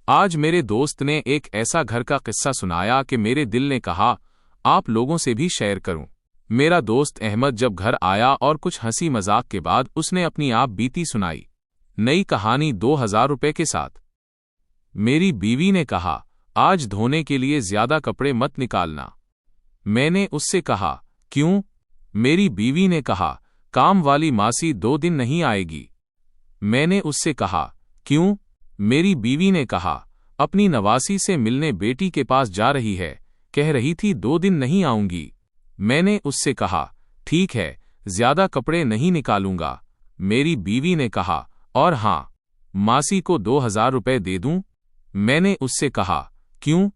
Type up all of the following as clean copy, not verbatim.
आज मेरे दोस्त ने एक ऐसा घर का किस्सा सुनाया कि मेरे दिल ने कहा आप लोगों से भी शेयर करूं। मेरा दोस्त अहमद जब घर आया और कुछ हंसी मजाक के बाद उसने अपनी आप बीती सुनाई। नई कहानी 2000 रुपए के साथ। मेरी बीवी ने कहा आज धोने के लिए ज्यादा कपड़े मत निकालना। मैंने उससे कहा क्यों? मेरी बीवी ने कहा काम वाली मासी 2 दिन नहीं आएगी। मैंने उससे कहा क्यों? मेरी बीवी ने कहा अपनी नवासी से मिलने बेटी के पास जा रही है, कह रही थी 2 दिन नहीं आऊंगी। मैंने उससे कहा ठीक है, ज्यादा कपड़े नहीं निकालूंगा। मेरी बीवी ने कहा और हाँ, मासी को 2000 रुपए दे दूं? मैंने उससे कहा क्यों?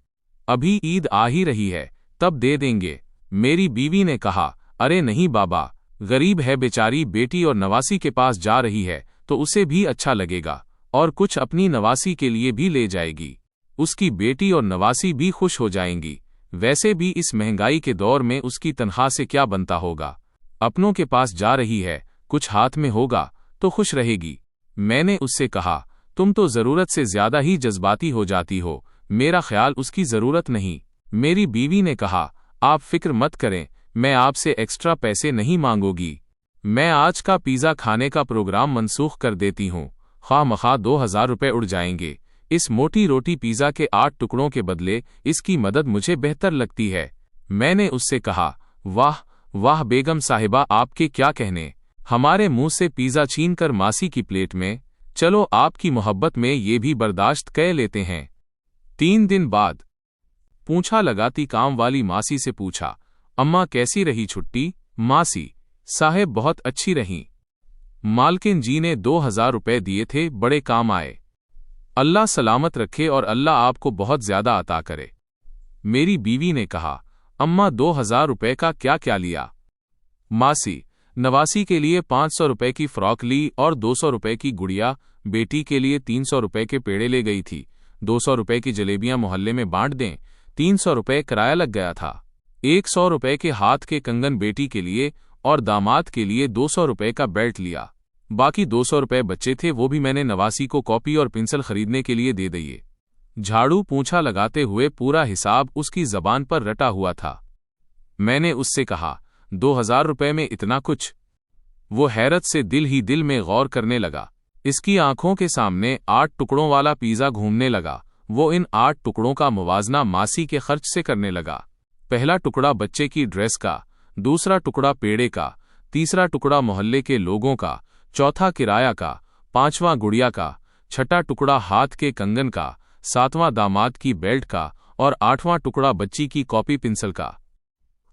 अभी ईद आ ही रही है, तब दे देंगे। मेरी बीवी ने कहा अरे नहीं बाबा, गरीब है बेचारी, बेटी और नवासी के पास जा रही है तो उसे भी अच्छा लगेगा और कुछ अपनी नवासी के लिए भी ले जाएगी। उसकी बेटी और नवासी भी खुश हो जाएंगी। वैसे भी इस महंगाई के दौर में उसकी तनख्वाह से क्या बनता होगा। अपनों के पास जा रही है, कुछ हाथ में होगा तो खुश रहेगी। मैंने उससे कहा तुम तो जरूरत से ज्यादा ही जज्बाती हो जाती हो, मेरा ख्याल उसकी जरूरत नहीं। मेरी बीवी ने कहा आप फिक्र मत करें, मैं आपसे एक्स्ट्रा पैसे नहीं मांगूंगी। मैं आज का पिज़्ज़ा खाने का प्रोग्राम मनसूख कर देती हूँ, खामखा 2000 रुपए उड़ जाएंगे। इस मोटी रोटी पिज़्ज़ा के 8 टुकड़ों के बदले इसकी मदद मुझे बेहतर लगती है। मैंने उससे कहा वाह वाह बेगम साहिबा, आपके क्या कहने। हमारे मुंह से पिज़्ज़ा छीन कर मासी की प्लेट में, चलो आपकी मोहब्बत में ये भी बर्दाश्त कर लेते हैं। 3 दिन बाद पूंछा लगाती काम वाली मासी से पूछा अम्मा कैसी रही छुट्टी? मासी साहेब बहुत अच्छी रहीं। मालकिन जी ने 2000 रुपए दिए थे, बड़े काम आए। अल्लाह सलामत रखे और अल्लाह आपको बहुत ज्यादा अता करे। मेरी बीवी ने कहा अम्मा 2000 रुपए का क्या क्या लिया? मासी नवासी के लिए 500 रुपए की फ्रॉक ली और 200 रुपए की गुड़िया, बेटी के लिए 300 रुपए के पेड़े ले गई थी। 200 रुपए की जलेबियां मोहल्ले में बांट दें। 300 रुपए किराया लग गया था। 100 रुपए के हाथ के कंगन बेटी के लिए और दामाद के लिए 200 रुपए का बेल्ट लिया। बाकी 200 रुपए बच्चे थे, वो भी मैंने नवासी को कॉपी और पेंसिल खरीदने के लिए दे दिए। झाड़ू पूंछा लगाते हुए पूरा हिसाब उसकी जबान पर रटा हुआ था। मैंने उससे कहा 2000 रुपए में इतना कुछ? वो हैरत से दिल ही दिल में गौर करने लगा। इसकी आंखों के सामने 8 टुकड़ों वाला पिज़्ज़ा घूमने लगा। वो इन 8 टुकड़ों का मुवाजना मासी के खर्च से करने लगा। पहला टुकड़ा बच्चे की ड्रेस का, दूसरा टुकड़ा पेड़े का, तीसरा टुकड़ा मोहल्ले के लोगों का, चौथा किराया का, 5वां गुड़िया का, छठा टुकड़ा हाथ के कंगन का, 7वां दामाद की बेल्ट का और 8वां टुकड़ा बच्ची की कॉपी पेंसिल का।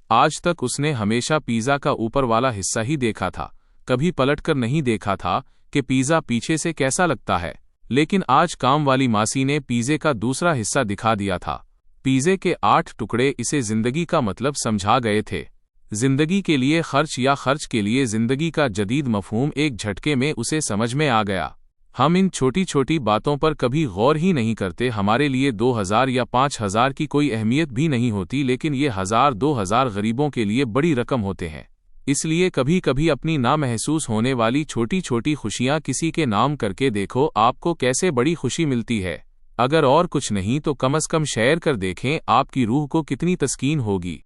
आज तक उसने हमेशा पिज़्ज़ा का ऊपर वाला हिस्सा ही देखा था, कभी पलटकर नहीं देखा था कि पिज़्ज़ा पीछे से कैसा लगता है। लेकिन आज काम वाली मासी ने पिज़्ज़े का दूसरा हिस्सा दिखा दिया था। पिज़्ज़े के 8 टुकड़े इसे जिंदगी का मतलब समझा गए थे। जिंदगी के लिए खर्च या खर्च के लिए जिंदगी का जदीद मफहूम एक झटके में उसे समझ में आ गया। हम इन छोटी छोटी बातों पर कभी गौर ही नहीं करते। हमारे लिए 2000 या 5000 की कोई अहमियत भी नहीं होती, लेकिन ये 1000-2000 गरीबों के लिए बड़ी रकम होते हैं। इसलिए कभी कभी अपनी ना महसूस होने वाली छोटी छोटी खुशियां किसी के नाम करके देखो, आपको कैसे बड़ी खुशी मिलती है। अगर और कुछ नहीं तो कम से कम शेयर कर देखें, आपकी रूह को कितनी तस्कीन होगी।